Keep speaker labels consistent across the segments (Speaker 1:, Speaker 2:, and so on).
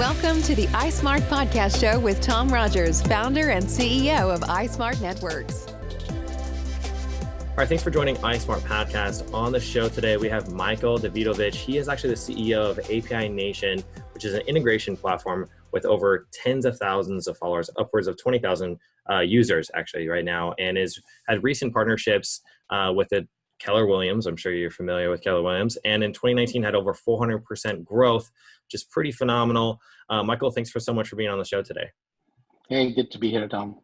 Speaker 1: Welcome to the iSmart Podcast Show with Tom Rogers, founder and CEO of iSmart Networks.
Speaker 2: All right, thanks for joining iSmart Podcast. On the show today, we have Michael Davidovich. He is actually the CEO of API Nation, which is an integration platform with over tens of thousands of followers, upwards of 20,000 users actually right now, and had recent partnerships with the Keller Williams. I'm sure you're familiar with Keller Williams. And in 2019 had over 400% growth, which is pretty phenomenal. Michael, thanks so much for being on the show today.
Speaker 3: Hey, good to be here, Tom.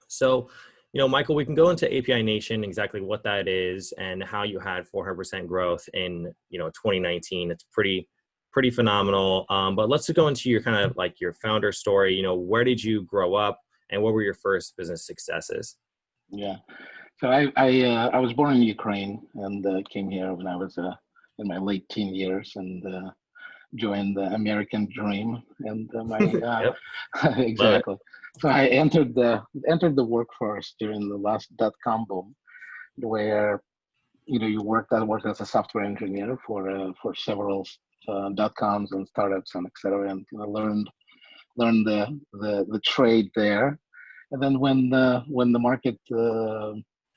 Speaker 2: So, Michael, we can go into API Nation, exactly what that is and how you had 400% growth in, 2019. It's pretty phenomenal. But let's go into your kind of like your founder story. Where did you grow up and what were your first business successes?
Speaker 3: Yeah. So I was born in Ukraine and came here when I was in my late teen years and joined the American dream and
Speaker 2: Yep.
Speaker 3: exactly. So I entered the workforce during the last .com boom, where you worked as a software engineer for several .coms and startups and etc. And learned the trade there. And then when the market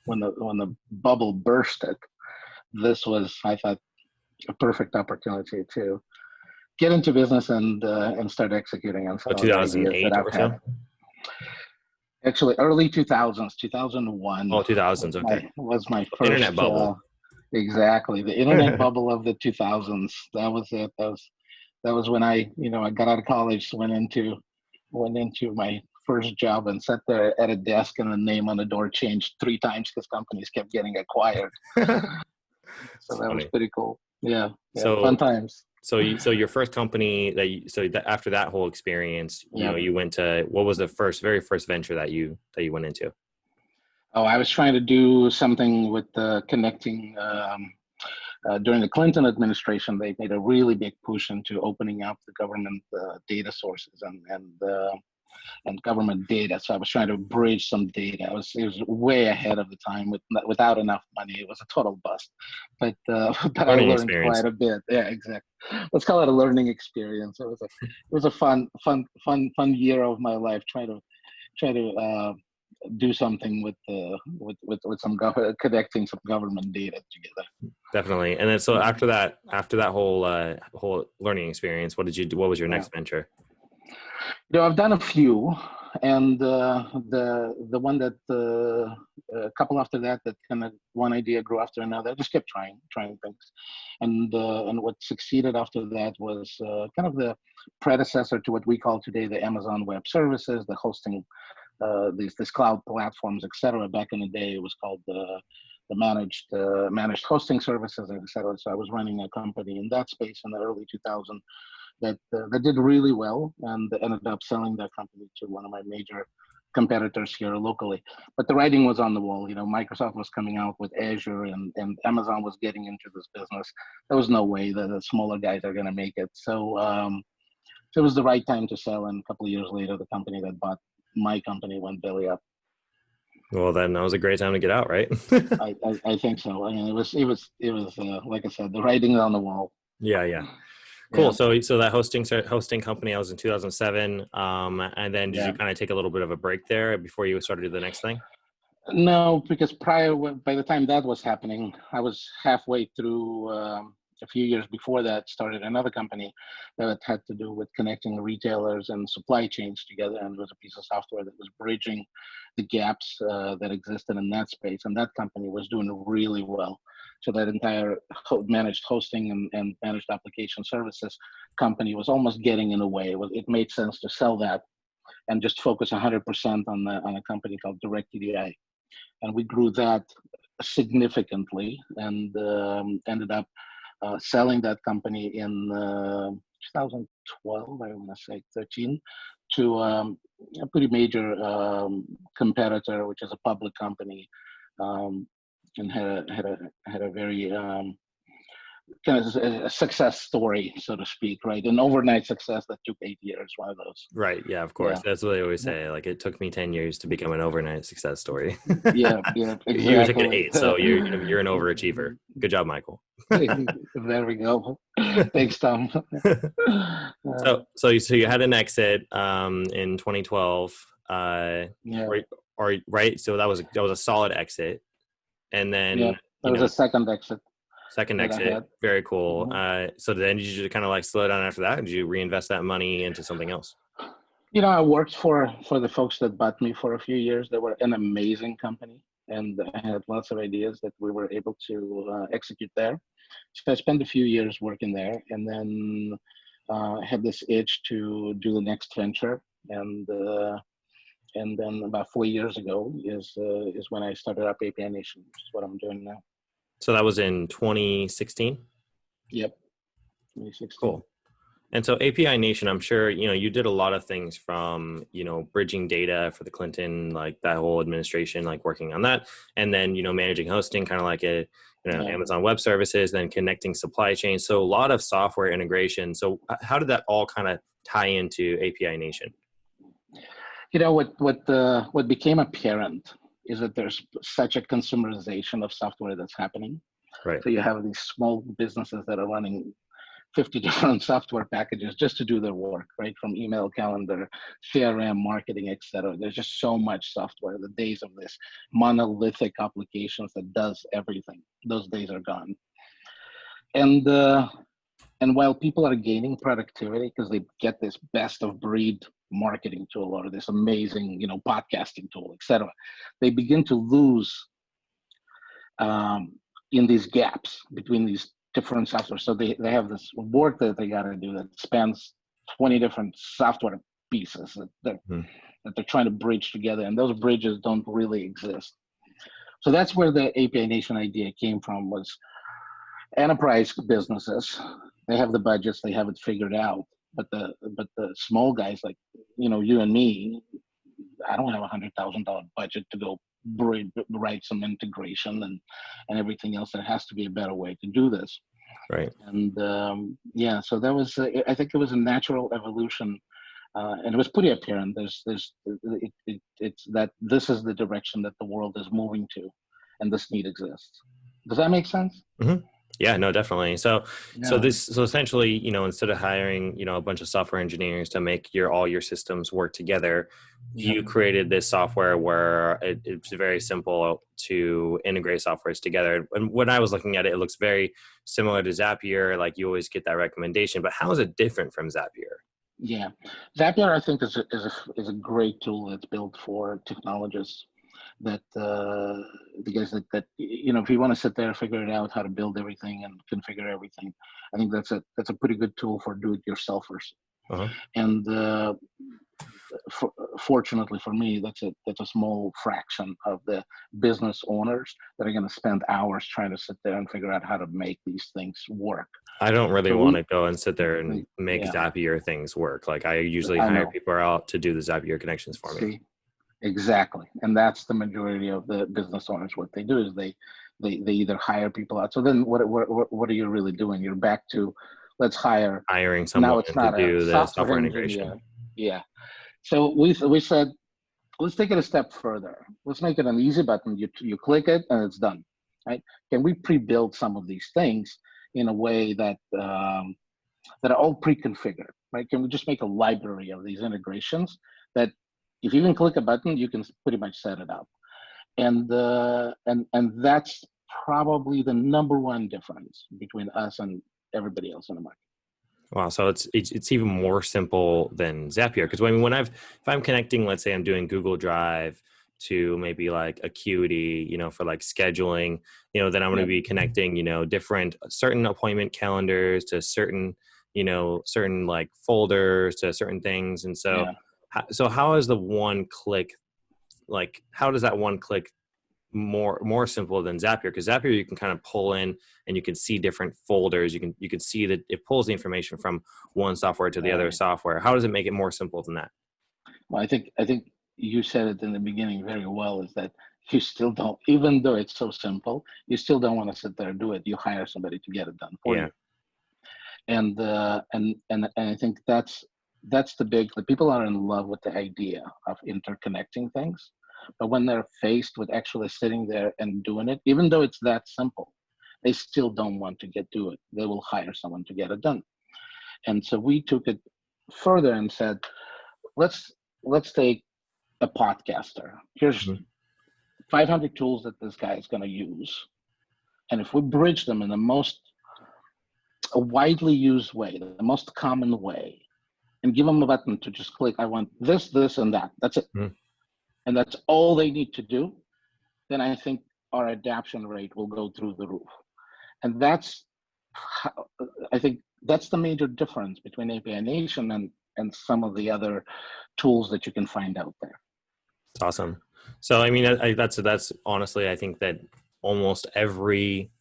Speaker 3: when the bubble bursted, this was, I thought, a perfect opportunity to get into business and start executing on some of the ideas
Speaker 2: 2008
Speaker 3: that I've
Speaker 2: or
Speaker 3: had.
Speaker 2: so?
Speaker 3: Actually, early 2000s, 2001.
Speaker 2: Oh, 2000s. Okay.
Speaker 3: Was my first
Speaker 2: Internet bubble.
Speaker 3: Exactly, the internet bubble of the 2000s. That was it. That was when I got out of college, went into my first job and sat there at a desk and the name on the door changed 3 times because companies kept getting acquired. So that was pretty cool. Yeah.
Speaker 2: So
Speaker 3: fun times.
Speaker 2: So your first company after that whole experience, you went to, what was the very first venture that you went into?
Speaker 3: Oh, I was trying to do something with connecting. During the Clinton administration, they made a really big push into opening up the government data sources and government data. So I was trying to bridge some data. It was way ahead of the time without enough money. It was a total bust, but I learned quite a bit. Yeah, exactly. Let's call it a learning experience. It was a fun year of my life trying to do something with some connecting some government data together.
Speaker 2: Definitely. And then so after that whole learning experience, what was your next venture?
Speaker 3: I've done a few, and the one that a couple after that kind of one idea grew after another. I just kept trying things, and what succeeded after that was kind of the predecessor to what we call today the Amazon Web Services, the hosting, these cloud platforms, etc. Back in the day, it was called the managed hosting services, etc. So I was running a company in that space in the early 2000s. That did really well and ended up selling that company to one of my major competitors here locally. But the writing was on the wall. Microsoft was coming out with Azure and Amazon was getting into this business. There was no way that the smaller guys are going to make it. So it was the right time to sell. And a couple of years later, the company that bought my company went belly up.
Speaker 2: Well, then that was a great time to get out, right?
Speaker 3: I think so. I mean, it was like I said, the writing on the wall.
Speaker 2: Yeah. Cool. Yeah. So that hosting company, I was in 2007. And then did you kind of take a little bit of a break there before you started the next thing?
Speaker 3: No, because by the time that was happening, I was halfway through. A few years before that, started another company that had to do with connecting retailers and supply chains together, and it was a piece of software that was bridging the gaps that existed in that space. And that company was doing really well. So that entire managed hosting and managed application services company was almost getting in the way. It made sense to sell that and just focus 100% on a company called DirectEDI. And we grew that significantly and ended up selling that company in 2012, I want to say 13, to a pretty major competitor, which is a public company, and had a very kind of a success story, so to speak, right? An overnight success that took 8 years, one of those.
Speaker 2: Right. Yeah, of course.
Speaker 3: Yeah.
Speaker 2: That's what they always say. Like, it took me 10 years to become an overnight success story.
Speaker 3: Yeah,
Speaker 2: You took it
Speaker 3: exactly.
Speaker 2: 8, so you're an overachiever. Good job, Michael.
Speaker 3: There we go. Thanks, Tom.
Speaker 2: So you had an exit in 2012.
Speaker 3: Yeah,
Speaker 2: Right. So that was a solid exit, and
Speaker 3: yeah.
Speaker 2: then
Speaker 3: That was a second exit
Speaker 2: second
Speaker 3: that I
Speaker 2: exit.
Speaker 3: had.
Speaker 2: Very cool.
Speaker 3: Mhm.
Speaker 2: So then did you just kind of like slow down after that? Did you reinvest that money into something else?
Speaker 3: I worked for the folks that bought me for a few years. They were an amazing company, and I had lots of ideas that we were able to execute there. So I spent a few years working there, and then had this itch to do the next venture. And then about 4 years ago is when I started up API Nation, which is what I'm doing now.
Speaker 2: So that was in 2016.
Speaker 3: Yep, 2016.
Speaker 2: Cool. And so API Nation, I'm sure, you did a lot of things from, bridging data for the Clinton, like that whole administration, like working on that. And then, managing hosting, kind of like
Speaker 3: Yeah.
Speaker 2: Amazon Web Services, then connecting supply chain. So a lot of software integration. So how did that all kind of tie into API Nation?
Speaker 3: What became apparent is that there's such a consumerization of software that's happening.
Speaker 2: Right.
Speaker 3: So you have these small businesses that are running 50 different software packages just to do their work, right? From email, calendar, CRM, marketing, etc. There's just so much software. The days of this monolithic applications that does everything, those days are gone. And while people are gaining productivity because they get this best of breed marketing tool or this amazing, podcasting tool, etc., they begin to lose in these gaps between these different software. So they have this work that they got to do that spans 20 different software pieces that they're trying to bridge together, and those bridges don't really exist. So that's where the API Nation idea came from. Was enterprise businesses, they have the budgets, they have it figured out, but the small guys like you and me, I don't have $100,000 budget to go write some integration and everything else. There has to be a better way to do this.
Speaker 2: Right.
Speaker 3: And so that was I think it was a natural evolution, and it was pretty apparent. It's that this is the direction that the world is moving to, and this need exists. Does that make sense?
Speaker 2: Mm-hmm. Yeah, no, definitely. So essentially, instead of hiring, a bunch of software engineers to make all your systems work together, you created this software where it's very simple to integrate softwares together. And when I was looking at it, it looks very similar to Zapier. Like you always get that recommendation, but how is it different from Zapier?
Speaker 3: Yeah, Zapier I think is a great tool that's built for technologists. That the guys that if you want to sit there and figure it out how to build everything and configure everything, I think that's a pretty good tool for do-it-yourselfers.
Speaker 2: Uh-huh.
Speaker 3: And fortunately for me, that's a small fraction of the business owners that are going to spend hours trying to sit there and figure out how to make these things work.
Speaker 2: I don't really want to go and sit there and make Zapier things work. Like I usually hire people out to do the Zapier connections for me.
Speaker 3: Exactly, and that's the majority of the business owners. What they do is they either hire people out. So then, what are you really doing? You're back to hiring someone now. It's not to do the software integration. Yeah. So we said, let's take it a step further. Let's make it an easy button. You click it and it's done. Right? Can we pre-build some of these things in a way that are all pre-configured? Right? Can we just make a library of these integrations that if you can click a button, you can pretty much set it up, and that's probably the number one difference between us and everybody else in the market.
Speaker 2: Wow, so it's even more simple than Zapier, because if I'm connecting, let's say I'm doing Google Drive to maybe like Acuity, for like scheduling, then I'm going to be connecting, different certain appointment calendars to certain like folders to certain things, and so. Yeah. So how is the one click, like how does that one click more simple than Zapier? Because Zapier you can kind of pull in and you can see different folders. You can see that it pulls the information from one software to the other software. How does it make it more simple than that?
Speaker 3: Well, I think you said it in the beginning very well, is that you still don't, even though it's so simple, you still don't want to sit there and do it. You hire somebody to get it done for you. And I think that's the people are in love with the idea of interconnecting things, but when they're faced with actually sitting there and doing it, even though it's that simple, they still don't want to do it. They will hire someone to get it done. And so we took it further and said, let's take a podcaster. Here's 500 tools that this guy is going to use, and if we bridge them in the most widely used way, the most common way, and give them a button to just click, I want this, this, and that. That's it. And that's all they need to do. Then I think our adoption rate will go through the roof. And that's how, I think that's the major difference between API Nation and some of the other tools that you can find out there.
Speaker 2: It's awesome. So, I mean, that's honestly, I think that almost every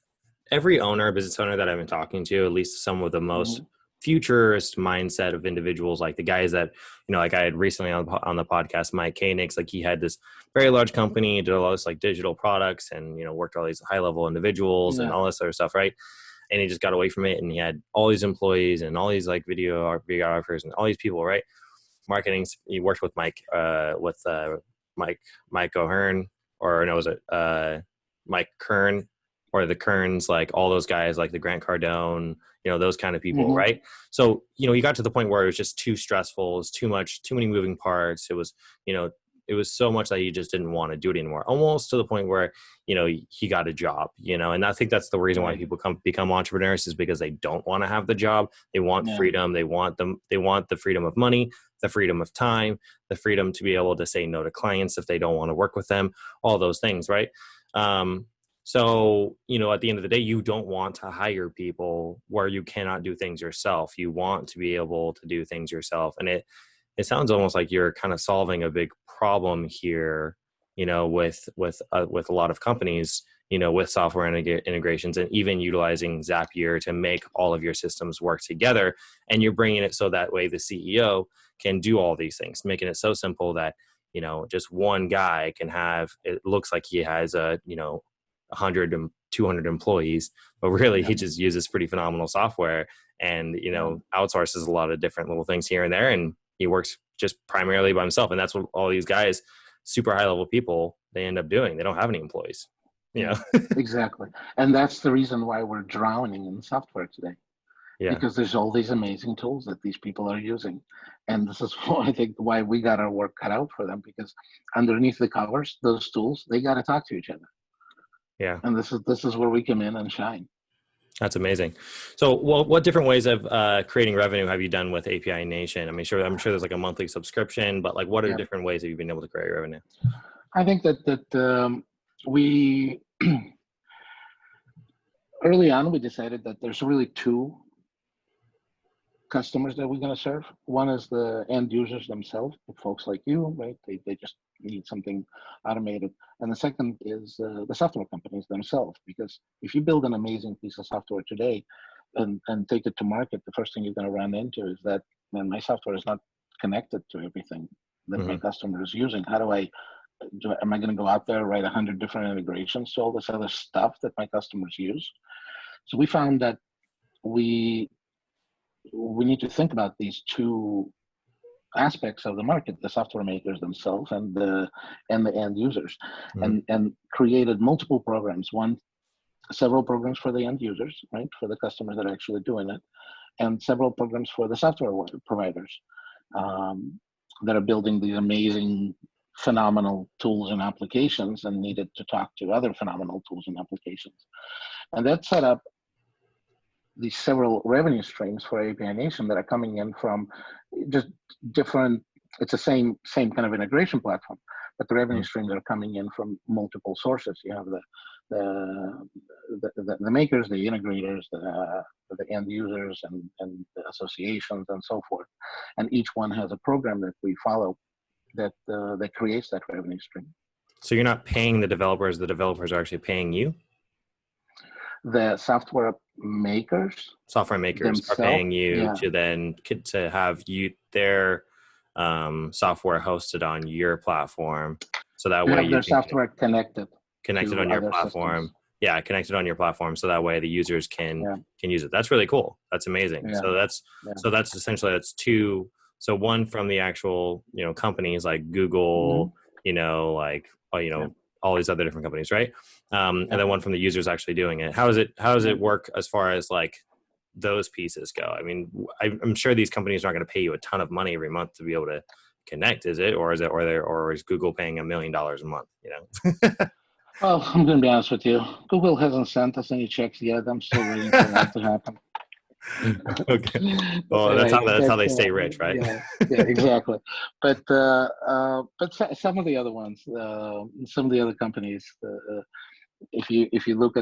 Speaker 2: owner, business owner that I've been talking to, at least some of the most futurist mindset of individuals, like the guys that, like I had recently on the podcast, Mike Koenig's, like he had this very large company, did all this like digital products and, worked with all these high level individuals and all this other stuff. Right. And he just got away from it. And he had all these employees and all these like videographers and all these people, right? Marketing. He worked with Mike O'Hearn, or no, was it Mike Kern, or the Kerns, like all those guys, like the Grant Cardone, those kind of people, right? So, you got to the point where it was just too stressful. It was too many moving parts. It was, it was so much that he just didn't want to do it anymore, almost to the point where, he got a job, and I think that's the reason why people become entrepreneurs, is because they don't want to have the job. They want freedom. They want the freedom of money, the freedom of time, the freedom to be able to say no to clients if they don't want to work with them, all those things, right? So, at the end of the day, you don't want to hire people where you cannot do things yourself. You want to be able to do things yourself. And it sounds almost like you're kind of solving a big problem here, with a lot of companies, with software integrations, and even utilizing Zapier to make all of your systems work together. And you're bringing it so that way the CEO can do all these things, making it so simple that, just one guy can have, it looks like he has 100 and 200 employees, but really he just uses pretty phenomenal software and, outsources a lot of different little things here and there. And he works just primarily by himself. And that's what all these guys, super high level people, they end up doing. They don't have any employees,
Speaker 3: Exactly. And that's the reason why we're drowning in software today. Yeah. Because there's all these amazing tools that these people are using. And this is I think why we got our work cut out for them, because underneath the covers, those tools, they got to talk to each other.
Speaker 2: Yeah.
Speaker 3: And this is where we come in and shine.
Speaker 2: That's amazing. So what different ways of creating revenue have you done with API Nation? I'm sure there's like a monthly subscription, but like what are different ways have you been able to create revenue?
Speaker 3: I think that we early on, we decided that there's really two customers that we're going to serve. One is the end users themselves, the folks like you, right? They just need something automated. And the second is the software companies themselves, because if you build an amazing piece of software today and take it to market, the first thing you're going to run into is that, man, my software is not connected to everything that my customer is using. Am I going to go out there and write 100 different integrations to all this other stuff that my customers use? So we found that we need to think about these two aspects of the market, the software makers themselves and the end users, and created multiple programs. Several programs for the end users, right, for the customers that are actually doing it, and several programs for the software providers that are building these amazing, phenomenal tools and applications and needed to talk to other phenomenal tools and applications. And that set up these several revenue streams for API Nation that are coming in from just different, it's the same kind of integration platform, but the revenue streams are coming in from multiple sources. You have the makers, the integrators, the end users, and the associations and so forth. And each one has a program that we follow that creates that revenue stream.
Speaker 2: So you're not paying the developers are actually paying you?
Speaker 3: The software makers
Speaker 2: are paying you to have their software hosted on your platform, So that
Speaker 3: You
Speaker 2: way
Speaker 3: have
Speaker 2: you
Speaker 3: their
Speaker 2: can
Speaker 3: software connected
Speaker 2: connect it
Speaker 3: to
Speaker 2: on your
Speaker 3: other
Speaker 2: platform.
Speaker 3: systems.
Speaker 2: Yeah, connect it on your platform. So that way the users
Speaker 3: Yeah,
Speaker 2: can use it. That's really cool. That's amazing.
Speaker 3: yeah, yeah.
Speaker 2: So that's essentially that's two. So one from the actual, companies like
Speaker 3: Hmm.
Speaker 2: Google, like,
Speaker 3: Yeah,
Speaker 2: all these other different companies, right? And
Speaker 3: yeah.
Speaker 2: then one from the users actually doing it. How does it work as far as like those pieces go? I mean, I'm sure these companies aren't going to pay you a ton of money every month to be able to connect, is it? Or is Google paying $1 million a month,
Speaker 3: Well, I'm going to be honest with you. Google hasn't sent us any checks yet. I'm still waiting for that to happen.
Speaker 2: Okay. Well,
Speaker 3: Right,
Speaker 2: that's
Speaker 3: but
Speaker 2: how they stay rich, right?
Speaker 3: yeah, yeah, exactly. But some of the other ones, some of the other companies, if you look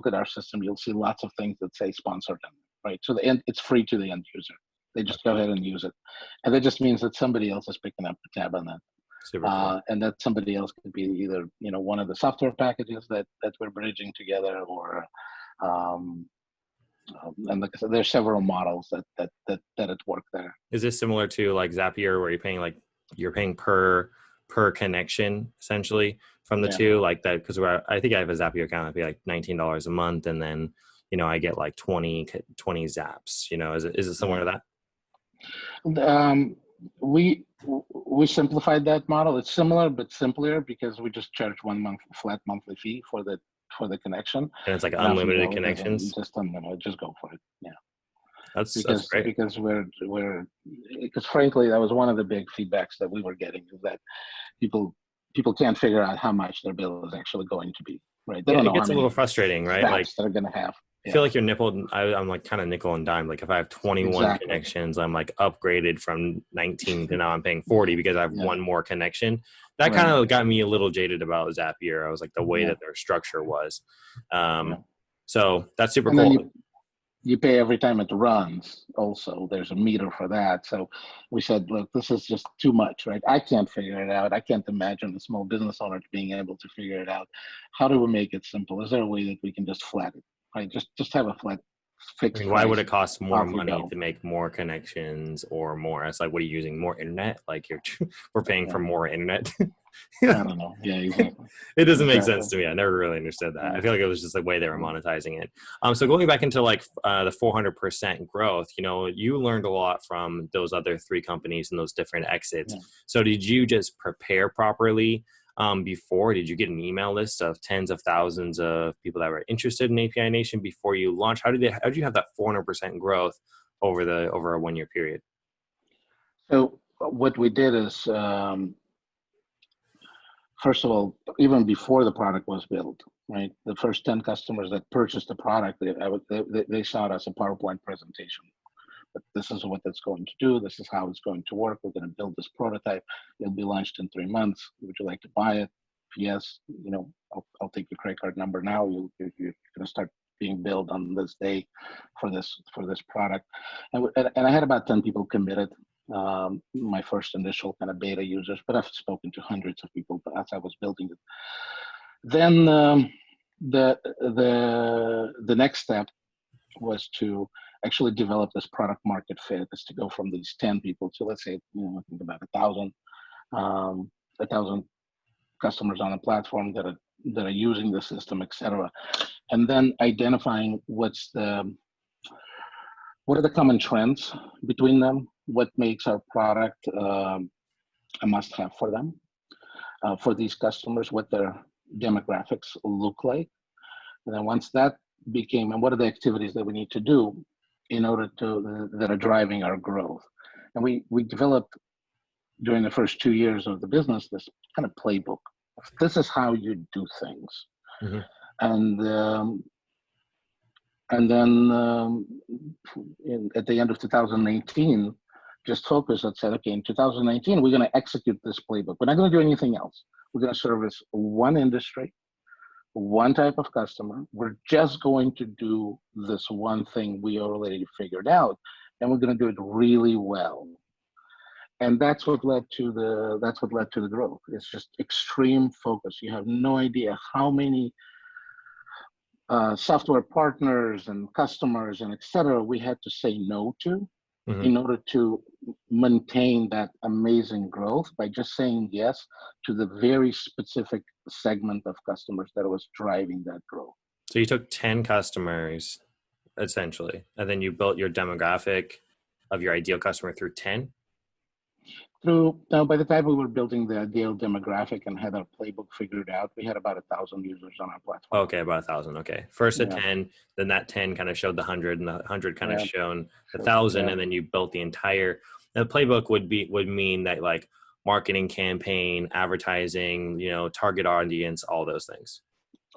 Speaker 3: at our system, you'll see lots of things that say sponsored, right? So the end, it's free to the end user. They just go ahead and use it, and that just means that somebody else is picking up the tab on that.
Speaker 2: Super cool.
Speaker 3: And that somebody else could be either one of the software packages that we're bridging together, or um, and like I said, there's several models that at work there.
Speaker 2: Is this similar to like Zapier, where you're paying per connection essentially from the
Speaker 3: Yeah.
Speaker 2: two, like that? Because I think I have a Zapier account. I'd be like $19 a month, and then I get like 20 zaps. Is it similar to that?
Speaker 3: We simplified that model. It's similar but simpler, because we just charge 1 month flat monthly fee for the connection,
Speaker 2: And it's like
Speaker 3: and off you
Speaker 2: unlimited
Speaker 3: go. It doesn't
Speaker 2: connections.
Speaker 3: just unlimited. Just go for it. Yeah.
Speaker 2: That's great.
Speaker 3: Because because frankly, that was one of the big feedbacks that we were getting, is that people can't figure out how much their bill is actually going to be, right? They
Speaker 2: Yeah,
Speaker 3: don't
Speaker 2: it
Speaker 3: know how
Speaker 2: gets a little
Speaker 3: many
Speaker 2: frustrating, right? Like,
Speaker 3: zaps they're going to have.
Speaker 2: I
Speaker 3: Yeah,
Speaker 2: feel like you're I'm like kind of nickel and dime. Like if I have 21
Speaker 3: exactly.
Speaker 2: connections, I'm like upgraded from 19 to now I'm paying 40 because I have
Speaker 3: Yeah,
Speaker 2: one more connection. That kind
Speaker 3: right.
Speaker 2: of got me a little jaded about Zapier. I was like the way
Speaker 3: Yeah,
Speaker 2: that their structure was.
Speaker 3: yeah.
Speaker 2: So that's super
Speaker 3: And then
Speaker 2: cool.
Speaker 3: you pay every time it runs. Also, there's a meter for that. So we said, look, this is just too much, right? I can't figure it out. I can't imagine a small business owner being able to figure it out. How do we make it simple? Is there a way that we can just flat it, right? Just have a flat
Speaker 2: I
Speaker 3: fixed
Speaker 2: mean, why would
Speaker 3: price.
Speaker 2: it cost more
Speaker 3: Off we
Speaker 2: money
Speaker 3: go.
Speaker 2: to make more connections or more? It's like, what are you using more internet? Like we're paying for
Speaker 3: Yeah,
Speaker 2: more internet.
Speaker 3: I don't know. Yeah, exactly.
Speaker 2: It doesn't make
Speaker 3: Exactly.
Speaker 2: sense to me. I never really understood that.
Speaker 3: Yeah.
Speaker 2: I feel like it was just the way they were
Speaker 3: Yeah.
Speaker 2: monetizing it. So going back into like the 400% growth, you learned a lot from those other three companies and those different exits.
Speaker 3: Yeah.
Speaker 2: So did you just prepare properly before? Did you get an email list of tens of thousands of people that were interested in API Nation before you launched? How did you have that 400% growth over a 1 year period?
Speaker 3: So what we did is, first of all, even before the product was built, right? The first 10 customers that purchased the product, they saw it as a PowerPoint presentation. But this is what it's going to do. This is how it's going to work. We're going to build this prototype. It'll be launched in 3 months. Would you like to buy it? If yes, I'll take your credit card number now. You're going to start being billed on this day for this product. And I had about 10 people committed. My first initial kind of beta users, but I've spoken to hundreds of people as I was building it. Then the next step was to actually develop this product market fit, is to go from these 10 people to, let's say, I think about 1,000 customers on a platform that are using the system, etc. And then identifying what are the common trends between them, what makes our product a must-have for them, for these customers, what their demographics look like. And then once that became, and what are the activities that we need to do in order to that are driving our growth. And we developed during the first 2 years of the business this kind of playbook. This is how you do things.
Speaker 2: Mm-hmm.
Speaker 3: And then at the end of 2018, just focused and said, okay, in 2019, we're going to execute this playbook. We're not going to do anything else. We're going to service one industry, one type of customer. We're just going to do this one thing we already figured out, and we're going to do it really well. And that's what led to the growth. It's just extreme focus. You have no idea how many software partners and customers and etc. we had to say no to
Speaker 2: Mm-hmm.
Speaker 3: in order to maintain that amazing growth by just saying yes to the very specific segment of customers that was driving that growth.
Speaker 2: So you took 10 customers essentially, and then you built your demographic of your ideal customer through 10?
Speaker 3: By the time we were building the ideal demographic and had our playbook figured out, we had about 1,000 users on our platform.
Speaker 2: Okay, about 1,000. Okay. First at 10, then that 10 kind of showed the 100, and the 100 kind of shown the 1,000, and then you built the playbook would mean that like marketing campaign, advertising, target audience, all those things.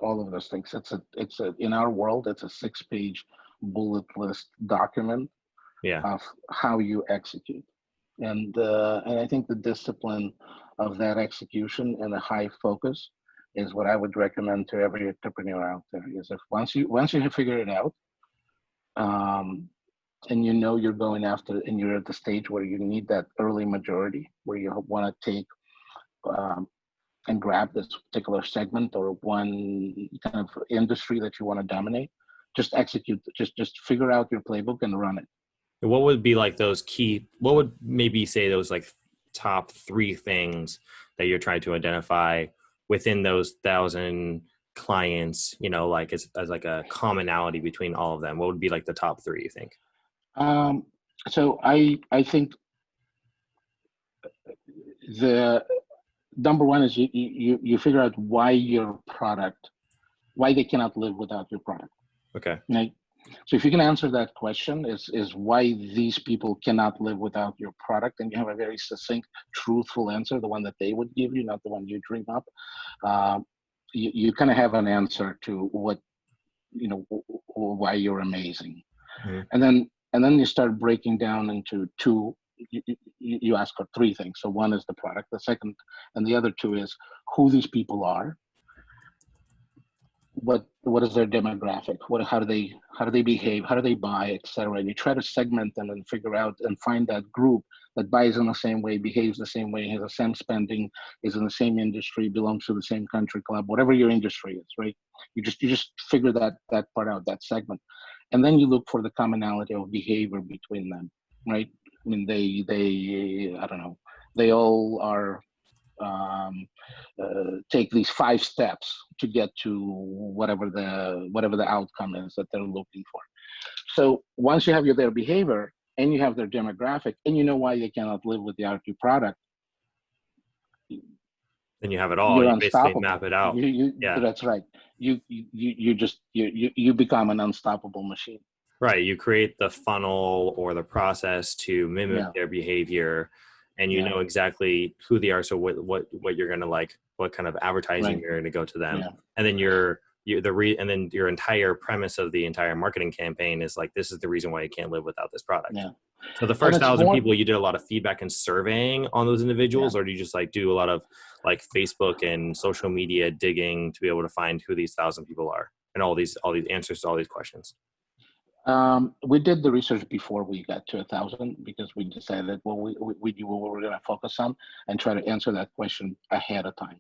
Speaker 3: All of those things. It's in our world, it's a 6-page bullet list document of how you execute. And I think the discipline of that execution and the high focus is what I would recommend to every entrepreneur out there. Is if once you have figured it out, and you're going after, and you're at the stage where you need that early majority, where you want to take and grab this particular segment or one kind of industry that you want to dominate, just execute. Just figure out your playbook and run it.
Speaker 2: What would be like what would maybe say those like top 3 things that you're trying to identify within those 1,000 clients, like as like a commonality between all of them? What would be like the top 3, you think?
Speaker 3: So I think the number one is you figure out why they cannot live without your product.
Speaker 2: Okay.
Speaker 3: Right? So if you can answer that question, is why these people cannot live without your product, and you have a very succinct, truthful answer, the one that they would give you, not the one you dream up, you kind of have an answer to what, why you're amazing. Mm-hmm. And then you start breaking down into 2. You ask for 3 things. So one is the product, the second, and the other 2 is who these people are. What is their demographic? How do they behave? How do they buy, etc. And you try to segment them and figure out and find that group that buys in the same way, behaves the same way, has the same spending, is in the same industry, belongs to the same country club, whatever your industry is, right? You just figure that part out, that segment, and then you look for the commonality of behavior between them, right? I mean, they I don't know, they all are. Take these 5 steps to get to whatever the outcome is that they're looking for. So once you have their behavior and you have their demographic and you know why they cannot live without your product,
Speaker 2: then you have it all. You basically map it out.
Speaker 3: That's right. You become an unstoppable machine.
Speaker 2: Right. You create the funnel or the process to mimic their behavior. And you know exactly who they are, so what you're gonna like, what kind of advertising you're gonna go to them, and then and then your entire premise of the entire marketing campaign is like, this is the reason why you can't live without this product. Yeah. So the first 1,000 people, you did a lot of feedback and surveying on those individuals, or do you just like do a lot of like Facebook and social media digging to be able to find who these 1,000 people are and all these answers to all these questions?
Speaker 3: We did the research before we got to 1,000 because we decided we knew what we were going to focus on and try to answer that question ahead of time.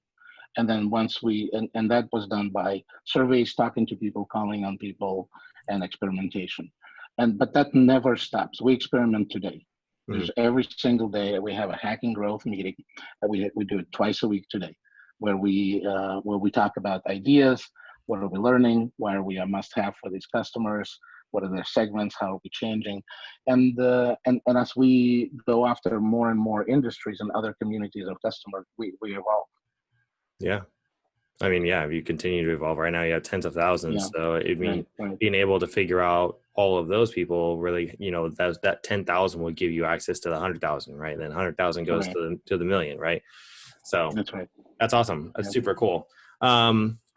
Speaker 3: And then once and that was done by surveys, talking to people, calling on people, and experimentation. But that never stops. We experiment today. Mm-hmm. Every single day we have a hacking growth meeting. We do it twice a week today, where we talk about ideas. What are we learning? Why are we a must-have for these customers? What are their segments? How are we changing? And as we go after more and more industries and other communities of customers, we evolve.
Speaker 2: Yeah. I mean, if you continue to evolve, right now you have tens of thousands. So it means being able to figure out all of those people really, that 10,000 will give you access to the 100,000, right? And then 100,000 goes to the million, right? So
Speaker 3: that's right.
Speaker 2: That's awesome. That's super cool.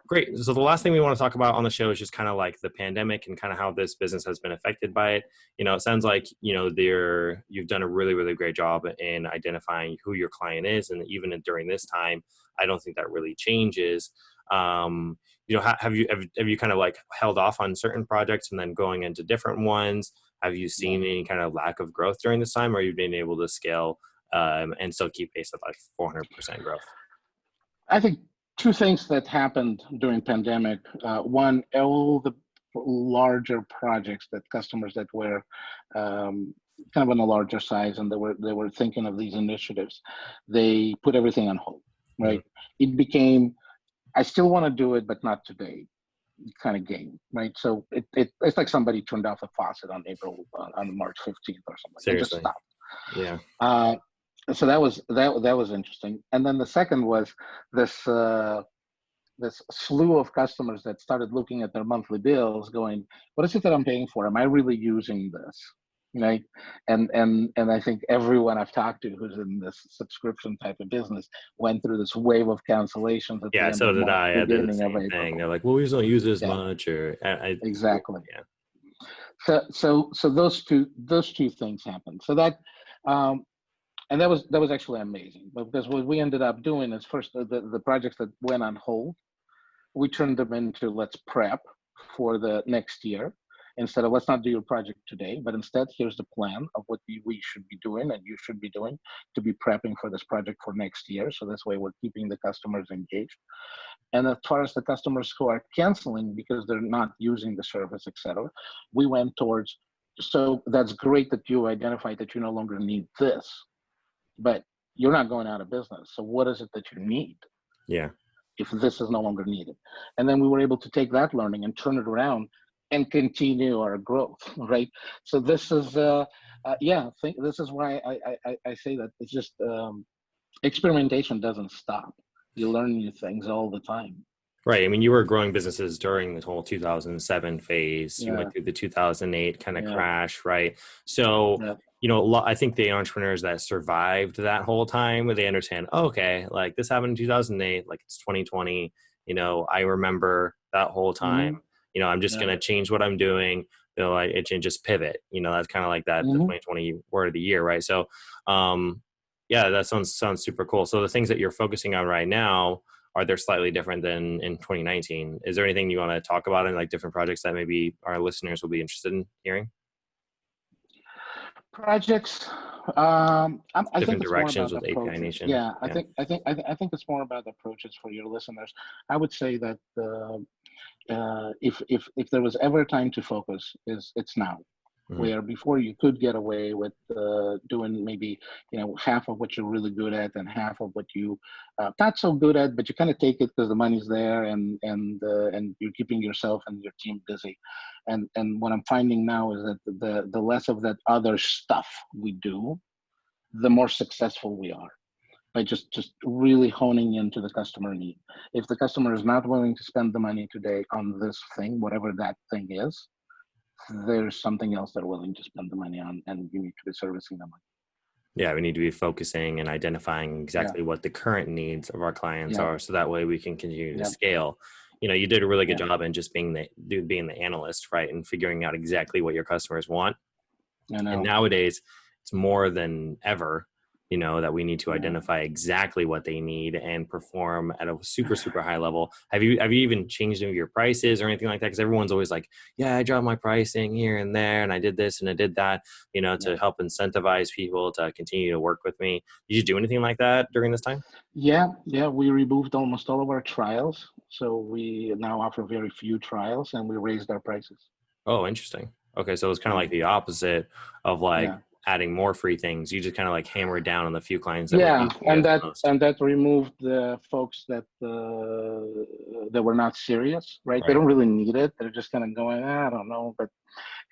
Speaker 2: Great. So the last thing we want to talk about on the show is just kind of like the pandemic and kind of how this business has been affected by it. It sounds like, you've done a really, really great job in identifying who your client is. And even during this time, I don't think that really changes. Have you kind of like held off on certain projects and then going into different ones? Have you seen any kind of lack of growth during this time, or you've been able to scale and still keep pace with like 400% growth?
Speaker 3: I think 2 things that happened during pandemic. One, all the larger projects that customers that were kind of on a larger size, and they were thinking of these initiatives, they put everything on hold,
Speaker 2: Mhm.
Speaker 3: right? It became, I still want to do it, but not today, kind of game, right? So it's like somebody turned off a faucet on March 15th or something. It just
Speaker 2: Seriously.
Speaker 3: stopped.
Speaker 2: Yeah.
Speaker 3: So that was interesting. And then the second was this this slew of customers that started looking at their monthly bills, going, "What is it that I'm paying for? Am I really using this?" Right? And I think everyone I've talked to who's in this subscription type of business went through this wave of cancellations at the
Speaker 2: Yeah,
Speaker 3: end
Speaker 2: so
Speaker 3: of
Speaker 2: did
Speaker 3: March,
Speaker 2: I. I did the
Speaker 3: beginning of
Speaker 2: same thing.
Speaker 3: April.
Speaker 2: They're like, well, we just don't use as
Speaker 3: Yeah,
Speaker 2: much, or
Speaker 3: exactly.
Speaker 2: yeah.
Speaker 3: So those two things happened. So that um, and that was actually amazing. But because what we ended up doing is, first, the projects that went on hold, we turned them into, let's prep for the next year, instead of, let's not do your project today, but instead, here's the plan of what we should be doing and you should be doing to be prepping for this project for next year. So this way, we're keeping the customers engaged. And as far as the customers who are canceling because they're not using the service, etc., we went towards, so that's great that you identified that you no longer need this, but you're not going out of business. So what is it that you need
Speaker 2: Yeah.
Speaker 3: if this is no longer needed? And then we were able to take that learning and turn it around and continue our growth, right? So this is, this is why I say that it's just experimentation doesn't stop. You learn new things all the time.
Speaker 2: Right. I mean, you were growing businesses during the whole 2007 phase. You
Speaker 3: Yeah,
Speaker 2: went through the 2008 kind of
Speaker 3: yeah,
Speaker 2: crash, right? So,
Speaker 3: yeah.
Speaker 2: I think the entrepreneurs that survived that whole time, they understand, oh, okay, like this happened in 2008, like it's 2020. I remember that whole time.
Speaker 3: Hmm.
Speaker 2: I'm just
Speaker 3: Yeah.
Speaker 2: going to change what I'm doing. And just pivot. That's kind of like that, the
Speaker 3: Hmm.
Speaker 2: 2020 word of the year, right? So, yeah, that sounds super cool. So the things that you're focusing on right now, are they slightly different than in 2019? Is there anything you want to talk about in like different projects that maybe our listeners will be interested in hearing?
Speaker 3: Projects. I think
Speaker 2: Different
Speaker 3: it's more
Speaker 2: directions
Speaker 3: about
Speaker 2: with API
Speaker 3: approaches.
Speaker 2: Nation.
Speaker 3: Yeah, I
Speaker 2: Yeah.
Speaker 3: think it's more about approaches for your listeners. I would say that if there was ever a time to focus, it's now.
Speaker 2: Mhm.
Speaker 3: Where before you could get away with doing maybe half of what you're really good at and half of what you not so good at, but you kind of take it because the money's there, and you're keeping yourself and your team busy. And what I'm finding now is that the less of that other stuff we do, the more successful we are, by just really honing into the customer need. If the customer is not willing to spend the money today on this thing, whatever that thing is, there's something else they're willing to spend the money on, and you need to be servicing them.
Speaker 2: Yeah, we need to be focusing and identifying
Speaker 3: Yeah,
Speaker 2: exactly what the current needs of our clients
Speaker 3: yeah,
Speaker 2: are, so that way we can continue to
Speaker 3: yeah,
Speaker 2: scale. You did a really good
Speaker 3: yeah.
Speaker 2: job in just being the analyst, right, and figuring out exactly what your customers want.
Speaker 3: I
Speaker 2: And
Speaker 3: know.
Speaker 2: nowadays, it's more than ever, that we need to
Speaker 3: Yeah.
Speaker 2: identify exactly what they need and perform at a super, super high level. Have you even changed any of your prices or anything like that? Because everyone's always like, yeah, I dropped my pricing here and there, and I did this and I did that,
Speaker 3: Yeah.
Speaker 2: to help incentivize people to continue to work with me. Did you do anything like that during this time?
Speaker 3: Yeah. We removed almost all of our trials, so we now offer very few trials, and we raised our prices.
Speaker 2: Oh, interesting. Okay, so it's kind of
Speaker 3: Yeah,
Speaker 2: like the opposite of like
Speaker 3: yeah.
Speaker 2: adding more free things. You just kind of like hammered down on the few clients that were
Speaker 3: Yeah,
Speaker 2: using you
Speaker 3: and
Speaker 2: the
Speaker 3: that
Speaker 2: most.
Speaker 3: and that removed the folks that were not serious, right? They
Speaker 2: Right.
Speaker 3: don't really need it. They're just kind of going, I don't know. But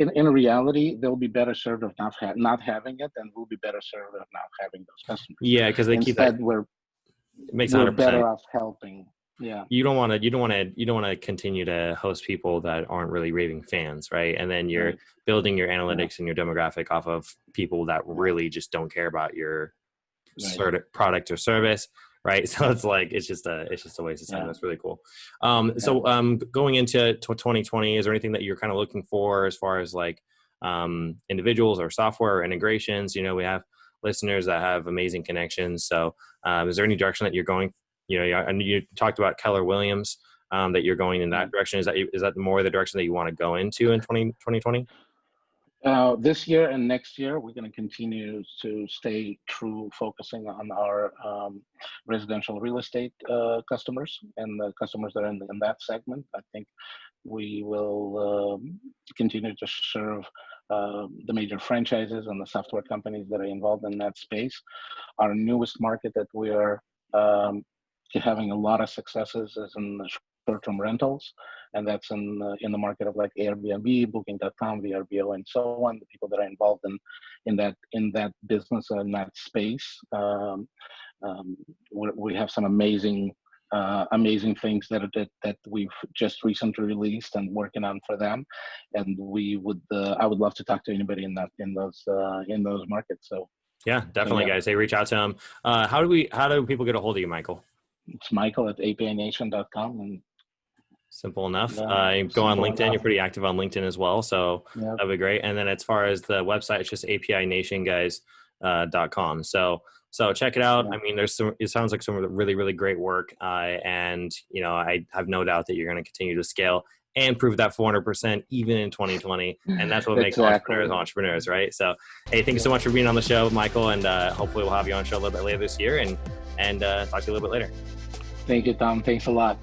Speaker 3: in reality, they'll be better served of not having it, and we'll be better served of not having those customers.
Speaker 2: Yeah, because they keep that.
Speaker 3: Instead,
Speaker 2: It makes
Speaker 3: we're
Speaker 2: 100%.
Speaker 3: better off helping. Yeah,
Speaker 2: You don't want to continue to host people that aren't really raving fans, right? And then you're
Speaker 3: right.
Speaker 2: building your
Speaker 3: Yeah,
Speaker 2: analytics and your demographic off of people that
Speaker 3: yeah,
Speaker 2: really just don't care about your
Speaker 3: right.
Speaker 2: product or service, right? So it's just a waste of time.
Speaker 3: Yeah,
Speaker 2: That's really cool.
Speaker 3: yeah.
Speaker 2: Going into 2020, is there anything that you're kind of looking for as far as like individuals or software or integrations? We have listeners that have amazing connections. So is there any direction that you're going? And you talked about Keller Williams, that you're going in
Speaker 3: Yeah.
Speaker 2: that direction. Is that more the direction that you want to go into in 2020?
Speaker 3: This year and next year, we're going to continue to stay true, focusing on our residential real estate customers and the customers that are in that segment. I think We will continue to serve the major franchises and the software companies that are involved in that space. Our newest market that we are having a lot of successes is in the short-term rentals, and that's in the market of like Airbnb, Booking.com, VRBO, and so on. The people that are involved in that business and in that space. We have some amazing things that we've just recently released and working on for them, and I would love to talk to anybody in those markets. So
Speaker 2: yeah, definitely, guys. Hey, reach out to them. How do people get a hold of you, Michael?
Speaker 3: It's Michael at apination.com, and
Speaker 2: simple enough. Go on LinkedIn. Enough. You're pretty active on LinkedIn as well, so yep. That'd be great. And then as far as the website, it's just apinationguys.com. So check it out. Yeah. I mean, it sounds like some really, really great work. And, I have no doubt that you're going to continue to scale and prove that 400% even in 2020. And that's what makes entrepreneurs, right? So, hey, thank you so much for being on the show, Michael. And hopefully we'll have you on the show a little bit later this year and talk to you a little bit later.
Speaker 3: Thank you, Tom. Thanks a lot.